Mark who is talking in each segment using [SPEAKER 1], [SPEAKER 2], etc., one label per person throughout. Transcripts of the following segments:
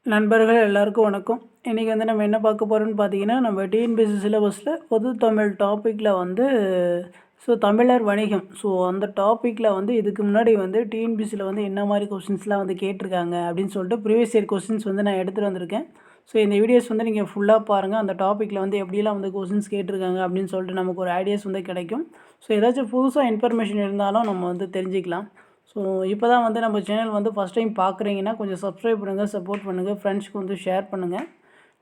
[SPEAKER 1] நண்பர்கள் எல்லாருக்கும் வணக்கம். இன்றைக்கி வந்து நம்ம என்ன பார்க்க போகிறோம்னு பார்த்தீங்கன்னா, நம்ம டிஎன்பிஎஸ்சி சிலபஸில் பொது தமிழ் டாப்பிக்கில் வந்து தமிழர் வணிகம். அந்த டாப்பிக்கில் வந்து இதுக்கு முன்னாடி வந்து டிஎன்பிஎஸ்சியில் வந்து என்ன மாதிரி கொஷின்ஸ்லாம் வந்து கேட்டிருக்காங்க அப்படின்னு சொல்லிட்டு ப்ரீவியஸ் இயர் கொஷின்ஸ் வந்து நான் எடுத்துகிட்டு வந்திருக்கேன். இந்த வீடியோஸ் வந்து நீங்கள் ஃபுல்லாக பாருங்கள். அந்த டாப்பிக்கில் வந்து எப்படிலாம் வந்து கொஷின்ஸ் கேட்டிருக்காங்க அப்படின்னு சொல்லிட்டு நமக்கு ஒரு ஐடியாஸ் வந்து கிடைக்கும். ஏதாச்சும் புதுசாக இன்ஃபர்மேஷன் இருந்தாலும் நம்ம வந்து தெரிஞ்சுக்கலாம். இப்போ தான் வந்து நம்ம சேனல் வந்து ஃபஸ்ட் டைம் பார்க்குறீங்கன்னா கொஞ்சம் சப்ஸ்கிரைப் பண்ணுங்கள், சப்போர்ட் பண்ணுங்கள், ஃப்ரெண்ட்ஸ்க்கு வந்து ஷேர் பண்ணுங்கள்.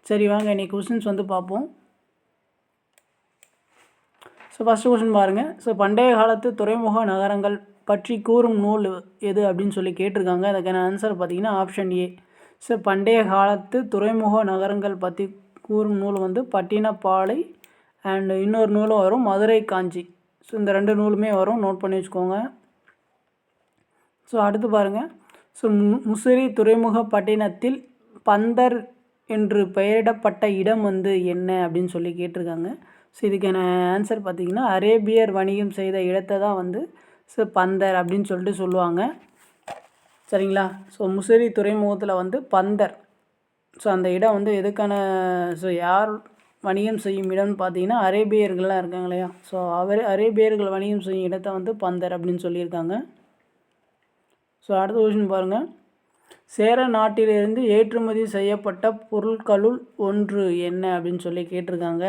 [SPEAKER 1] சரி வாங்க இன்றைக்கி கொஷின்ஸ் வந்து பார்ப்போம். ஃபஸ்ட்டு கொஷின் பாருங்கள். பண்டைய காலத்து துறைமுக நகரங்கள் பற்றி கூறும் நூல் எது அப்படின்னு சொல்லி கேட்டிருக்காங்க. அதுக்கான ஆன்சர் பார்த்திங்கன்னா ஆப்ஷன் ஏ. பண்டைய காலத்து துறைமுக நகரங்கள் பற்றி கூறும் நூல் வந்து பட்டினப்பாலை அண்ட் இன்னொரு நூலும் வரும் மதுரை காஞ்சி. இந்த ரெண்டு நூலுமே வரும், நோட் பண்ணி வச்சுக்கோங்க. அடுத்து பாருங்கள். முசிறி துறைமுக பட்டினத்தில் பந்தர் என்று பெயரிடப்பட்ட இடம் வந்து என்ன அப்படின்னு சொல்லி கேட்டிருக்காங்க. இதுக்கான ஆன்சர் பார்த்திங்கன்னா அரேபியர் வணிகம் செய்த இடத்தை தான் வந்து பந்தர் அப்படின்னு சொல்லிட்டு சொல்லுவாங்க. சரிங்களா? முசிறி துறைமுகத்தில் வந்து பந்தர். அந்த இடம் வந்து எதுக்கான யார் வணிகம் செய்யும் இடம்னு பார்த்தீங்கன்னா அரேபியர்கள்லாம் இருக்காங்க இல்லையா? அரேபியர்கள் வணிகம் செய்யும் இடத்தை வந்து பந்தர் அப்படின்னு சொல்லியிருக்காங்க. அடுத்த கொஷின் பாருங்கள். சேர நாட்டிலிருந்து ஏற்றுமதி செய்யப்பட்ட பொருட்களுள் ஒன்று என்ன அப்படின்னு சொல்லி கேட்டிருக்காங்க.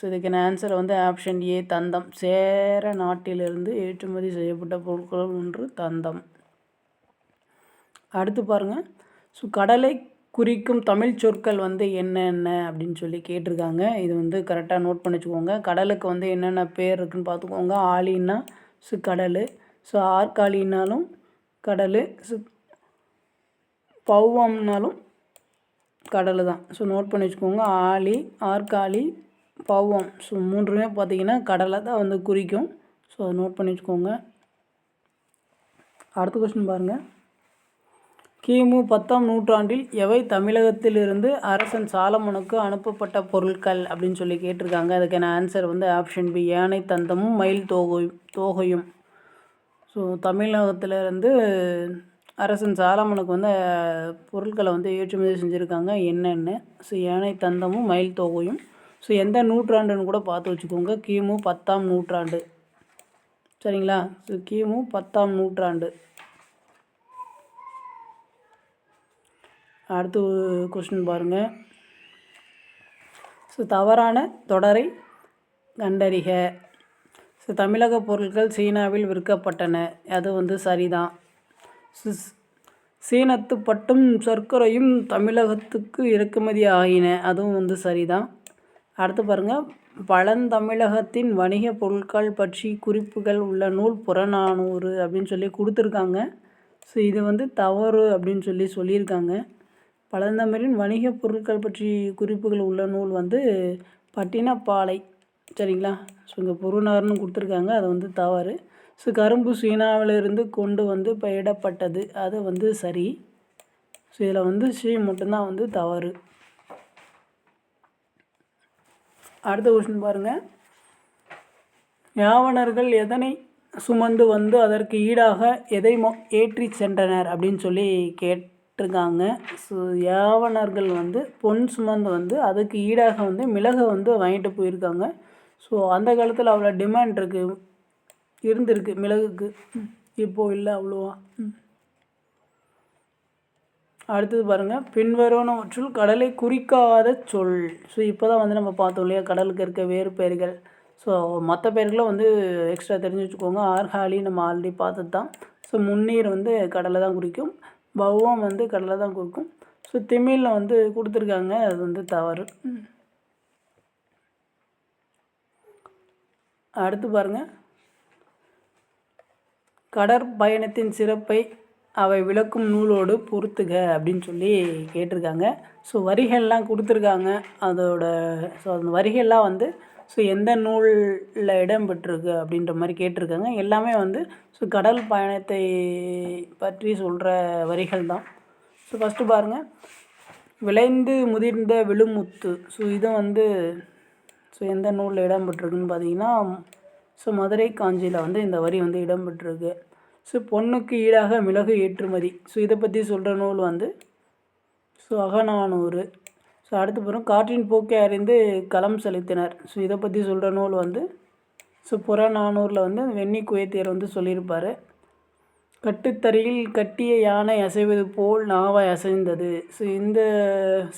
[SPEAKER 1] இதுக்கான ஆன்சர் வந்து ஆப்ஷன் ஏ தந்தம். சேர நாட்டிலிருந்து ஏற்றுமதி செய்யப்பட்ட பொருட்களுள் ஒன்று தந்தம். அடுத்து பாருங்கள். கடலை குறிக்கும் தமிழ் சொற்கள் வந்து என்னென்ன அப்படின்னு சொல்லி கேட்டிருக்காங்க. இது வந்து கரெக்டாக நோட் பண்ணி வச்சுக்கோங்க. கடலுக்கு வந்து என்னென்ன பேர் இருக்குதுன்னு பார்த்துக்கோங்க. ஆலின்னா கடல், ஆற்காலின்னாலும் கடல், பௌவம்னாலும் கடல் தான். நோட் பண்ணி வச்சுக்கோங்க. ஆலி, ஆற்காலி, பௌவம் மூன்றுமே பார்த்திங்கன்னா கடலை தான் வந்து குறிக்கும். அதை நோட் பண்ணி வச்சுக்கோங்க. அடுத்த கொஸ்டின் பாருங்கள். கிமு 10ஆம் நூற்றாண்டில் எவை தமிழகத்திலிருந்து அரசன் சாலமனுக்கு அனுப்பப்பட்ட பொருட்கள் அப்படின்னு சொல்லி கேட்டிருக்காங்க. அதுக்கான ஆன்சர் வந்து ஆப்ஷன் பி யானை தந்தமும் மயில் தோகையும். தமிழகத்திலிருந்து அரசன் சாலமனுக்கு வந்து பொருட்களை வந்து ஏற்றுமதி செஞ்சுருக்காங்க. என்னென்ன யானை தந்தமும் மயில் தோகையும். எந்த நூற்றாண்டுன்னு கூட பார்த்து வச்சுக்கோங்க. கிமு 10ஆம் நூற்றாண்டு. சரிங்களா? கிமு 10ஆம் நூற்றாண்டு. அடுத்து கொஸ்டின் பாருங்கள். தவறான தொடரை கண்டறிக. தமிழக பொருட்கள் சீனாவில் விற்கப்பட்டன. அது வந்து சரிதான். சீனத்து பட்டும் சர்க்கரையும் தமிழகத்துக்கு இறக்குமதி ஆகின. அதுவும் வந்து சரிதான். அடுத்து பாருங்கள். பழந்தமிழகத்தின் வணிக பொருட்கள் பற்றி குறிப்புகள் உள்ள நூல் புறநானூறு அப்படின்னு சொல்லி கொடுத்துருக்காங்க. இது வந்து தவறு அப்படின்னு சொல்லியிருக்காங்க. பழந்தமிழின் வணிக பொருட்கள் பற்றி குறிப்புகள் உள்ள நூல் வந்து பட்டினப்பாலை. சரிங்களா? இங்கே புறநானூறுன்னு கொடுத்துருக்காங்க, அது வந்து தவறு. கரும்பு சீனாவிலிருந்து கொண்டு வந்து பயிரிடப்பட்டது, அது வந்து சரி. இதில் வந்து சி மட்டும்தான் வந்து தவறு. அடுத்த கொஸ்டின் பாருங்கள். யாவனர்கள் எதனை சுமந்து வந்து அதற்கு ஈடாக எதை ஏற்றி சென்றனர் அப்படின்னு சொல்லி கேட்டிருக்காங்க. யாவனர்கள் வந்து பொன் சுமந்து வந்து அதுக்கு ஈடாக வந்து மிளகை வந்து வாங்கிட்டு போயிருக்காங்க. அந்த காலத்தில் அவ்வளோ டிமாண்ட் இருந்திருக்கு மிளகுக்கு. இப்போது இல்லை அவ்வளோவா. அடுத்தது பாருங்கள். பின்வருவனவற்றுள் கடலை குறிக்காத சொல். இப்போ தான் வந்து நம்ம பார்த்தோம் இல்லையா கடலுக்கு இருக்க வேறு பெயர்கள். மற்ற பெயர்களும் வந்து எக்ஸ்ட்ரா தெரிஞ்சு வச்சுக்கோங்க. ஆர்காலி நம்ம ஆல்ரெடி பார்த்தது தான். முன்னீர் வந்து கடலை தான் குறிக்கும். பௌவம் வந்து கடலை தான் குறிக்கும். திமிழில் வந்து கொடுத்துருக்காங்க, அது வந்து தவறு. அடுத்து பாருங்கள். கடற்பயணத்தின் சிறப்பை அவை விளக்கும் நூலோடு பொறுத்துக அப்படின்னு சொல்லி கேட்டிருக்காங்க. வரிகள்லாம் கொடுத்துருக்காங்க. அதோட அந்த வரிகள்லாம் வந்து எந்த நூலில் இடம்பெற்றிருக்கு அப்படின்ற மாதிரி கேட்டிருக்காங்க. எல்லாமே வந்து கடல் பயணத்தை பற்றி சொல்கிற வரிகள் தான். ஃபஸ்ட்டு பாருங்கள். விளைந்து முதிர்ந்த விழுமுத்து. இது வந்து எந்த நூலில் இடம்பெற்றிருக்குன்னு பார்த்தீங்கன்னா மதுரை காஞ்சியில் வந்து இந்த வரி வந்து இடம்பெற்றிருக்கு. பொண்ணுக்கு ஈடாக மிளகு ஏற்றுமதி. இதை பற்றி சொல்கிற நூல் வந்து ஸோ அகநானூறு. ஸோ அடுத்து பாருங்கள் காற்றின் போக்கை அறிந்து களம் செலுத்தினர். ஸோ இதை பற்றி சொல்கிற நூல் வந்து ஸோ புறநானூரில் வந்து வெண்ணி குயத்தியர் வந்து சொல்லியிருப்பார். கட்டுத்தறியில் கட்டிய யானை அசைவது போல் நாவாய் அசைந்தது. ஸோ இந்த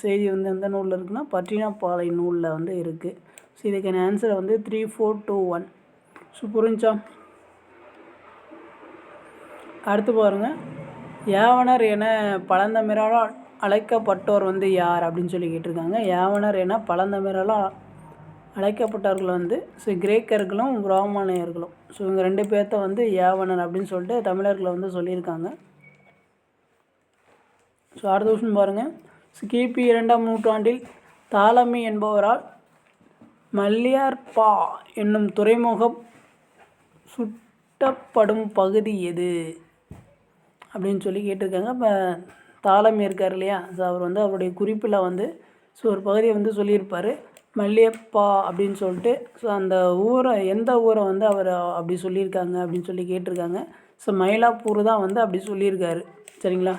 [SPEAKER 1] செய்தி வந்து எந்த நூலில் இருக்குன்னா பட்டினப்பாலை நூலில் வந்து இருக்குது. ஸோ இதுக்கான ஆன்சரை வந்து 3, 4, 2, 1. ஸோ புரிஞ்சா? அடுத்து பாருங்கள் யாவனர் என பழந்தமிழால் அழைக்கப்பட்டோர் வந்து யார் அப்படின்னு சொல்லி கேட்டிருக்காங்க. யாவனர் என பழந்தமிழால் அழைக்கப்பட்டவர்கள் வந்து ஸோ கிரேக்கர்களும் பிராமணியர்களும். ஸோ இவங்க 2 பேர்த்த வந்து யாவனர் அப்படின்னு சொல்லிட்டு தமிழர்களை வந்து சொல்லியிருக்காங்க. ஸோ அடுத்த விஷயம் பாருங்கள். ஸோ கிபி 2ஆம் நூற்றாண்டில் தாலமி என்பவரால் மல்லியார்பா என்னும் துறைமுகம் சுட்டப்படும் பகுதி எது அப்படின்னு சொல்லி கேட்டிருக்காங்க. இப்போ தாலமி இருக்கார் இல்லையா, ஸோ அவர் வந்து அவருடைய குறிப்பில் வந்து ஸோ ஒரு பகுதியை வந்து சொல்லியிருப்பார் மல்லியப்பா அப்படின்னு சொல்லிட்டு. ஸோ அந்த ஊரை எந்த ஊரை வந்து அவர் அப்படி சொல்லியிருக்காங்க அப்படின்னு சொல்லி கேட்டிருக்காங்க. ஸோ மயிலாப்பூர் தான் வந்து அப்படி சொல்லியிருக்காரு. சரிங்களா?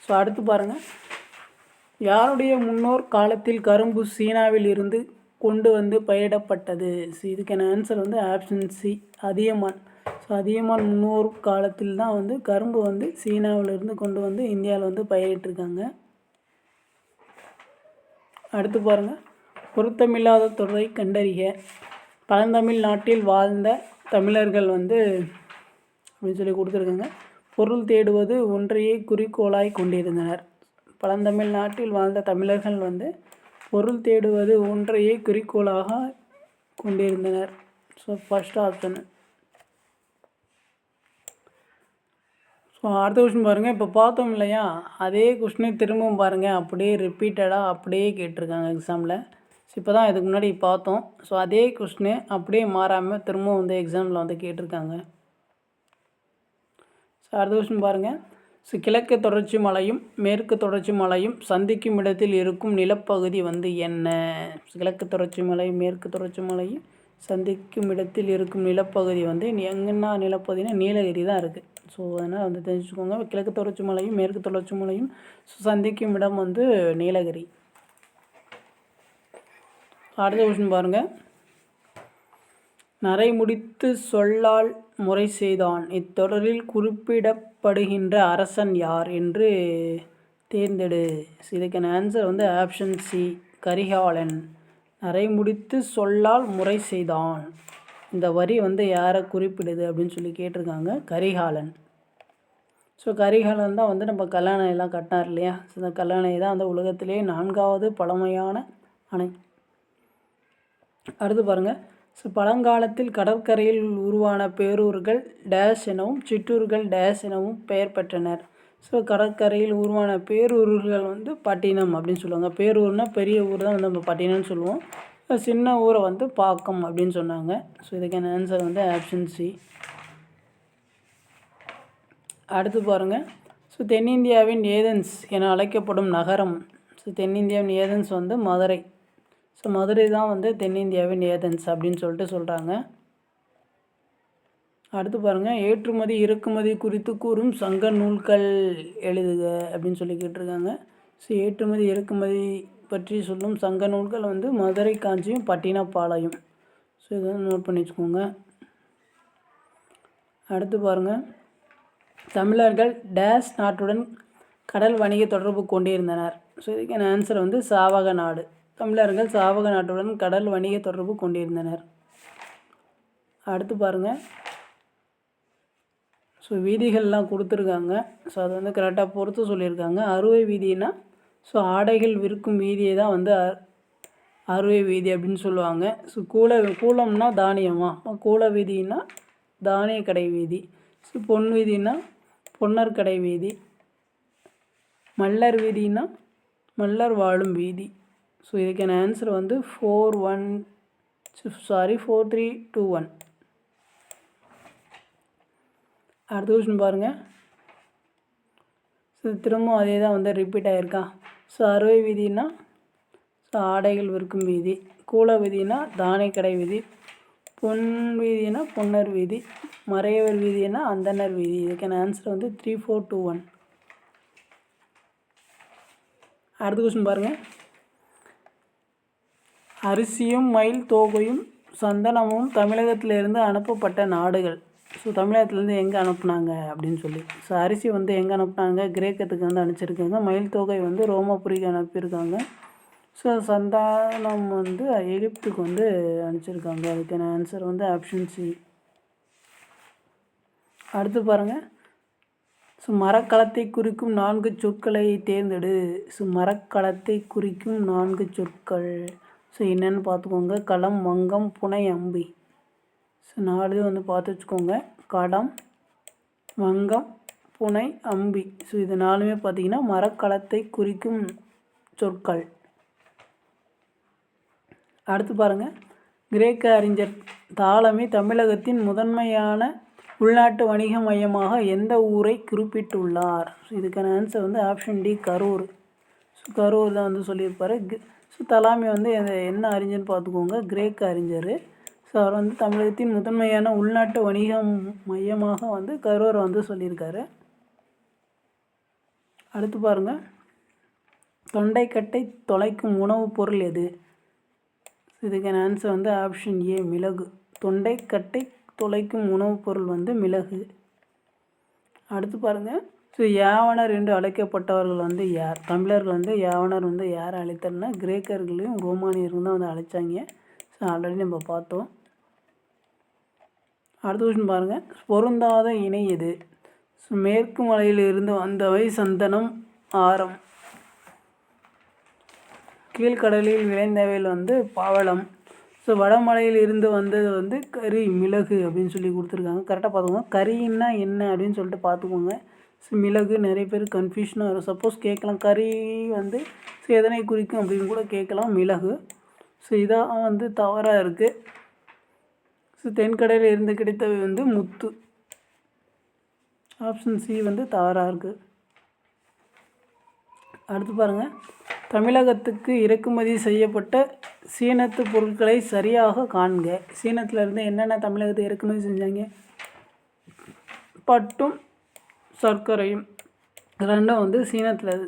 [SPEAKER 1] ஸோ அடுத்து பாருங்கள் யாருடைய முன்னோர் காலத்தில் கரும்பு சீனாவில் இருந்து கொண்டு வந்து பயிரிடப்பட்டது? ஸோ இதுக்கான ஆன்சர் வந்து option C Athiyaman. So Athiyaman முன்னோர் காலத்தில் தான் வந்து கரும்பு வந்து சீனாவிலிருந்து கொண்டு வந்து இந்தியாவில் வந்து பயிரிட்டிருக்காங்க. அடுத்து பாருங்கள் பொருத்தமில்லாத தொடரை கண்டறிக. பழந்தமிழ் நாட்டில் வாழ்ந்த தமிழர்கள் வந்து அப்படின்னு சொல்லி கொடுத்துருக்காங்க. பொருள் தேடுவது ஒன்றையே குறிக்கோளாய் கொண்டிருந்தனர். பழந்தமிழ் நாட்டில் வாழ்ந்த தமிழர்கள் வந்து பொருள் தேடுவது ஒன்றையே குறிக்கோளாக கொண்டிருந்தனர். So first option. ஸோ அடுத்த கொஸ்டின் பாருங்கள். இப்போ பார்த்தோம் இல்லையா, அதே கொஸ்டினை திரும்பவும் பாருங்கள், அப்படியே ரிப்பீட்டடாக அப்படியே கேட்டிருக்காங்க எக்ஸாமில். ஸோ இப்போ தான் இதுக்கு முன்னாடி பார்த்தோம். ஸோ அதே கொஸ்டினு அப்படியே மாறாமல் திரும்பவும் வந்து எக்ஸாமில் வந்து கேட்டிருக்காங்க. ஸோ அடுத்த கொஸ்டின் பாருங்கள். ஸோ கிழக்கு தொடர்ச்சி மலையும் மேற்கு தொடர்ச்சி மலையும் சந்திக்கும் இடத்தில் இருக்கும் நிலப்பகுதி வந்து என்ன? கிழக்கு தொடர்ச்சி மலை மேற்கு தொடர்ச்சி மலையும் சந்திக்கும் இடத்தில் இருக்கும் நிலப்பகுதி வந்து எங்கன்னா நிலப்பகுதினா நீலகிரி தான் இருக்குது. ஸோ அதனால் வந்து தெரிஞ்சுக்கோங்க. கிழக்கு தொடர்ச்சி மலையும் மேற்கு தொடர்ச்சி மலையும் சந்திக்கும் இடம் வந்து நீலகிரி. அடுத்த கொஸ்டின் பாருங்கள். நரை முடித்து சொல்லால் முறை செய்தான் இத்தொடரில் குறிப்பிடப்படுகின்ற அரசன் யார் என்று தேர்ந்தெடு. இதுக்கான ஆன்சர் வந்து ஆப்ஷன் சி கரிகாலன். நரை முடித்து சொல்லால் முறை செய்தான் இந்த வரி வந்து யாரை குறிப்பிடுது அப்படின்னு சொல்லி கேட்டிருக்காங்க. கரிகாலன். ஸோ கரிகாலன் தான் வந்து நம்ம கல்லணை எல்லாம் கட்டினார் இல்லையா. ஸோ இந்த கல்லணை தான் வந்து உலகத்திலேயே 4வது பழமையான அணை. அடுத்து பாருங்கள். ஸோ பழங்காலத்தில் கடற்கரையில் உருவான பேரூர்கள் டேஷ் எனவும் சிற்றூர்கள் டேஷ் எனவும் பெயர் பெற்றனர். ஸோ கடற்கரையில் உருவான பேரூர்கள் வந்து பட்டினம் அப்படின்னு சொல்லுவாங்க. பேரூர்னால் பெரிய ஊர் தான் வந்து நம்ம பட்டினம்னு சொல்லுவோம். சின்ன ஊரை வந்து பாக்கம் அப்படின்னு சொன்னாங்க. ஸோ இதுக்கான ஆன்சர் வந்து ஆப்ஷன் சி. அடுத்து பாருங்கள். ஸோ தென்னிந்தியாவின் ஏதென்ஸ் என அழைக்கப்படும் நகரம். ஸோ தென்னிந்தியாவின் ஏதென்ஸ் வந்து மதுரை. ஸோ மதுரை தான் வந்து தென்னிந்தியாவின் ஏதென்ஸ் அப்படின்னு சொல்லிட்டு சொல்கிறாங்க. அடுத்து பாருங்கள். ஏற்றுமதி இறக்குமதி குறித்து கூறும் சங்க நூல்கள் எழுதுக அப்படின்னு சொல்லி கேட்டிருக்காங்க. ஸோ ஏற்றுமதி இறக்குமதி பற்றி சொல்லும் சங்க நூல்கள் வந்து மதுரை காஞ்சியும் பட்டினப்பாளையம். ஸோ இதை நோட் பண்ணி வச்சுக்கோங்க. அடுத்து பாருங்கள். தமிழர்கள் டேஷ் நாட்டுடன் கடல் வணிக தொடர்பு கொண்டிருந்தனர். ஸோ இதுக்கான ஆன்சர் வந்து சாவக நாடு. தமிழர்கள் சாவக நாட்டுடன் கடல் வணிக தொடர்பு கொண்டிருந்தனர். அடுத்து பாருங்கள். ஸோ வீதிகள்லாம் கொடுத்துருக்காங்க. ஸோ அது வந்து கரெக்டாக பொறுத்து சொல்லியிருக்காங்க. அறுவை வீதினா ஸோ ஆடைகள் விற்கும் வீதியை தான் வந்து அறுவை வீதி அப்படின்னு சொல்லுவாங்க. ஸோ கூலம்னா தானியமா, கூல வீதினா தானிய கடை வீதி. ஸோ பொன் வீதினா பொன்னர் கடை வீதி. மல்லர் வீதினா மல்லர் வாழும் வீதி. ஸோ இதுக்கான ஆன்சர் வந்து 4, 3, 2, 1. அடுத்த கொஸ்டின் பாருங்கள். ஸோ திரும்பவும் அதே தான் வந்து ரிப்பீட் ஆகிருக்கா. ஸோ அறுவை வீதினா ஸோ ஆடைகள் விற்கும் வீதி. கூல வீதினா தானிய கடை வீதி. பொன் வீதினா பொன்னர் வீதி, மறையவர் வீதினா அந்தனர் வீதி. இதுக்கான ஆன்சர் வந்து 3, 4, 2, 1. அடுத்த கொஸ்டின் பாருங்கள். அரிசியும் மயில் தோகையும் சந்தனமும் தமிழகத்திலிருந்து அனுப்பப்பட்ட நாடுகள். ஸோ தமிழகத்துலேருந்து எங்கே அனுப்புனாங்க அப்படின்னு சொல்லி. ஸோ அரிசி வந்து எங்கே அனுப்புனாங்க? கிரேக்கத்துக்கு வந்து அனுப்பிச்சிருக்காங்க. மயில் தொகை வந்து ரோமாபுரிக்கு அனுப்பியிருக்காங்க. ஸோ சந்தானம் வந்து எகிப்துக்கு வந்து அனுப்பிச்சிருக்காங்க. அதுக்கான ஆன்சர் வந்து ஆப்ஷன் சி. அடுத்து பாருங்கள். ஸோ மரக்கலத்தை குறிக்கும் 4 சொற்களை தேர்ந்தெடு. ஸோ மரக்கலத்தை குறிக்கும் 4 சொற்கள் ஸோ என்னென்னு பார்த்துக்கோங்க. களம், வங்கம், புனை, அம்பி. ஸோ 4 வந்து பார்த்து வச்சுக்கோங்க. களம், வங்கம், புனை, அம்பி. ஸோ இது 4மே பார்த்திங்கன்னா மரக்கலத்தை குறிக்கும் சொற்கள். அடுத்து பாருங்கள். கிரேக்க அறிஞர் தாலமி தமிழகத்தின் முதன்மையான உள்நாட்டு வணிக மையமாக எந்த ஊரை குறிப்பிட்டுள்ளார்? ஸோ இதுக்கான ஆன்சர் வந்து option D, Karur. So Karur தான் வந்து சொல்லியிருப்பார். ஸோ தாலமி வந்து என்ன அறிஞர்னு பார்த்துக்கோங்க. கிரேக்க அறிஞர். ஸோ அவர் வந்து தமிழகத்தின் முதன்மையான உள்நாட்டு வணிக மையமாக வந்து கரூரை வந்து சொல்லியிருக்காரு. அடுத்து பாருங்கள். தொண்டைக்கட்டை தொலைக்கும் உணவுப் பொருள் எது? இதுக்கான ஆன்சர் வந்து ஆப்ஷன் ஏ, மிளகு. தொண்டைக்கட்டை தொலைக்கும் உணவுப் பொருள் வந்து மிளகு. அடுத்து பாருங்கள். ஸோ யாவனர் என்று அழைக்கப்பட்டவர்கள் வந்து யார்? தமிழர்கள் வந்து யாவனர் வந்து யார் அழைத்தல்னா கிரேக்கர்களையும் ரோமானியர்களும் தான் வந்து அழைச்சாங்க. ஸோ ஆல்ரெடி நம்ம பார்த்தோம். அடுத்த கொஸ்டின் பாருங்கள். பொருந்தாத இணை எது? ஸோ மேற்கு மலையில் இருந்து வந்தவை சந்தனம், ஆரம். கீழ்கடலில் விளைந்தவையில் வந்து பவளம். ஸோ வடமலையில் இருந்து வந்தது வந்து கறி, மிளகு அப்படின்னு சொல்லி கொடுத்துருக்காங்க. கரெக்டாக பார்த்துக்கோங்க. கறின்னா என்ன அப்படின்னு சொல்லிட்டு பார்த்துக்கோங்க. ஸோ மிளகு நிறைய பேர் கன்ஃபியூஷனாக வரும். சப்போஸ் கேட்கலாம் கறி வந்து ஸோ எதனை குறிக்கும் அப்படின்னு கூட கேட்கலாம். மிளகு. ஸோ இதான் வந்து தவறாக இருக்குது. ஸோ தென்கடலில் இருந்து கிடைத்தவை வந்து முத்து. ஆப்ஷன் சி வந்து தவறாக இருக்குது. அடுத்து பாருங்கள். தமிழகத்துக்கு இறக்குமதி செய்யப்பட்ட சீனத்து பொருட்களை சரியாக காண்க. சீனத்திலேருந்து என்னென்ன தமிழகத்துக்கு இறக்குமதி செஞ்சாங்க? பட்டும் சர்க்கரையும். ரெண்டும் வந்து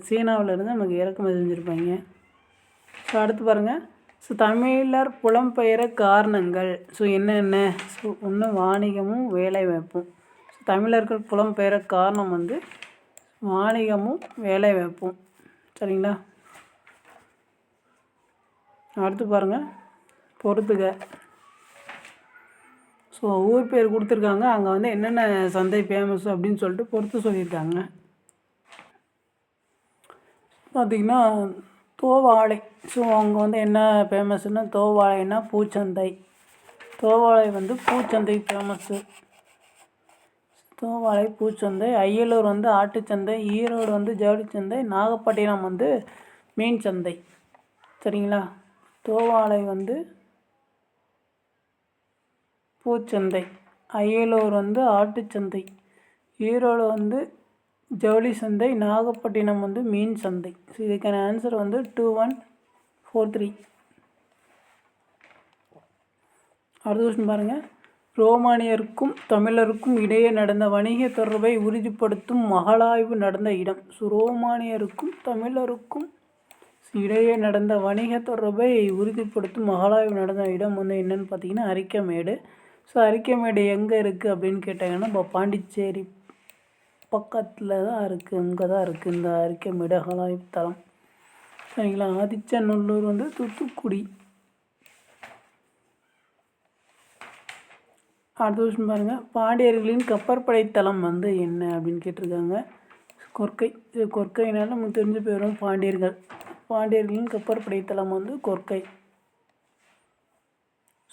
[SPEAKER 1] சீனாவிலேருந்து நமக்கு இறக்குமதி செஞ்சுருப்பாங்க. ஸோ அடுத்து பாருங்கள். ஸோ தமிழர் புலம்பெயர காரணங்கள். ஸோ என்னென்ன? ஸோ ஒன்று வாணிகமும் வேலைவாய்ப்பும். ஸோ தமிழர்கள் புலம்பெயர காரணம் வந்து வாணிகமும் வேலைவாய்ப்பும். சரிங்களா? அடுத்து பாருங்கள். பொறுத்துக. ஸோ ஊர் பேர் கொடுத்துருக்காங்க. அங்கே வந்து என்னென்ன சந்தை ஃபேமஸ் அப்படின்னு சொல்லிட்டு பொறுத்து சொல்லியிருக்காங்க. பார்த்திங்கன்னா தோவாளை. ஸோ அங்கே வந்து என்ன ஃபேமஸ்னால் தோவாளைனா பூச்சந்தை. தோவாளை வந்து பூச்சந்தை ஃபேமஸ்ஸு. தோவாளை பூச்சந்தை. அய்யலூர் வந்து ஆட்டுச்சந்தை. ஈரோடு வந்து ஜவுளிச்சந்தை. நாகப்பட்டினம் வந்து மீன் சந்தை. சரிங்களா? தோவாளை வந்து பூச்சந்தை, அய்யலூர் வந்து ஆட்டுச்சந்தை, ஈரோடு வந்து ஜவுளி சந்தை, நாகப்பட்டினம் வந்து மீன் சந்தை. ஸோ இதுக்கான ஆன்சர் வந்து 2, 1, 4, 3. அடுத்த கொஸ்டின் பாருங்கள். ரோமானியருக்கும் தமிழருக்கும் இடையே நடந்த வணிக தொடர்பை உறுதிப்படுத்தும் மகளாய்வு நடந்த இடம். ஸோ ரோமானியருக்கும் தமிழருக்கும் இடையே நடந்த வணிக தொடர்பை உறுதிப்படுத்தும் மகளாய்வு நடந்த இடம் வந்து என்னென்னு பார்த்தீங்கன்னா அரிக்கமேடு. ஸோ அரிக்கமேடு எங்கே இருக்குது அப்படின்னு கேட்டாங்கன்னா இப்போ பாண்டிச்சேரி பக்கத்தில் தான் இருக்குது. அங்கே தான் இருக்குது இந்த அரிக்கமேடு அகழாய்வு தளம். சரிங்களா? ஆதிச்சநல்லூர் வந்து தூத்துக்குடி. அடுத்த விஷயம் பாருங்கள். பாண்டியர்களின் கப்பற்படை தளம் வந்து என்ன அப்படின்னு கேட்டிருக்காங்க. கொற்கை. இது கொற்கைனால நமக்கு தெரிஞ்சு போயிடும் பாண்டியர்கள். பாண்டியர்களின் கப்பற்படை தளம் வந்து கொற்கை.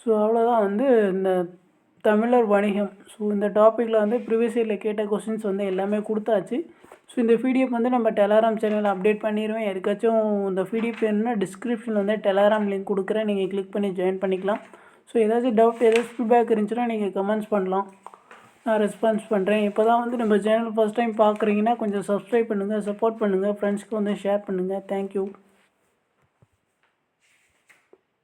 [SPEAKER 1] ஸோ அவ்வளோதான் வந்து இந்த தமிழர் வணிகம். ஸோ இந்த டாப்பிக்கில் வந்து ப்ரீவியஸ் இயரில் கேட்ட கொஸ்டின்ஸ் வந்து எல்லாமே கொடுத்தாச்சு. ஸோ இந்த பிடிஎஃப் வந்து நம்ம டெலகிராம் சேனலில் அப்டேட் பண்ணிடுவேன். எதுக்காச்சும் இந்த பிடிஎஃப் வேணும்னா டிஸ்கிரிப்ஷனில் வந்து டெலகிராம் லிங்க் கொடுக்குறேன். நீங்கள் கிளிக் பண்ணி ஜாயின் பண்ணிக்கலாம். ஸோ ஏதாச்சும் டவுட் ஏதாச்சும் ஃபீட்பேக் இருந்துச்சுன்னா நீங்கள் கமெண்ட்ஸ் பண்ணலாம். நான் ரெஸ்பான்ஸ் பண்ணுறேன். இப்போ தான் வந்து நம்ம சேனல் ஃபஸ்ட் டைம் பார்க்குறீங்கன்னா கொஞ்சம் சப்ஸ்கிரைப் பண்ணுங்கள், சப்போர்ட் பண்ணுங்கள், ஃப்ரெண்ட்ஸ்க்கு வந்து ஷேர் பண்ணுங்கள். தேங்க்யூ.